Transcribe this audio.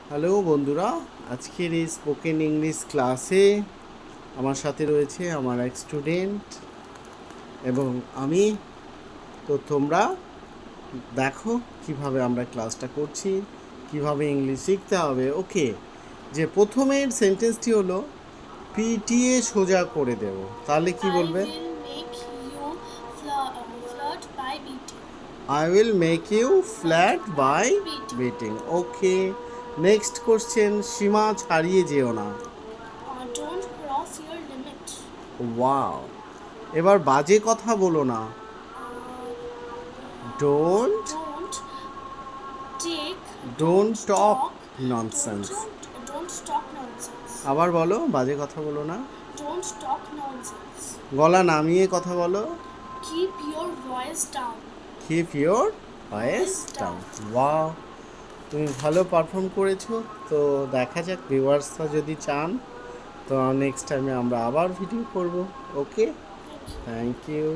Hello বন্ধুরা, আজকের এই স্পোকেন ইংলিশ ক্লাসে আমার সাথে রয়েছে আমার এক স্টুডেন্ট এবং আমি। তো তোমরা দেখো কিভাবে আমরা ক্লাসটা করছি, কিভাবে ইংলিশ শিখতে হবে। ওকে, যে প্রথমের সেন্টেন্সটি হলো পিটিএ সোজা করে দেব, তাহলে কি I বলবে? will make you flirt by beating. I will make you flat by Beating. Beating. Okay, next question, সীমা ছাড়িয়ে যেও না। Don't cross your limit. Wow, এবার বাজে কথা বলো না। Don't Don't take. Don't talk talk. Nonsense. Don't talk nonsense. আবার বলো, বাজে কথা বলো না। Don't talk nonsense. গলা নামিয়ে কথা বলো। Keep your voice down. Keep your voice down. Wow, তুমি ভালো পারফর্ম করেছো। তো দেখা যাক, ভিউয়ার্সরা যদি চান তো নেক্সট টাইমে আমরা আবার ভিডিও করব। ওকে, থ্যাংক ইউ।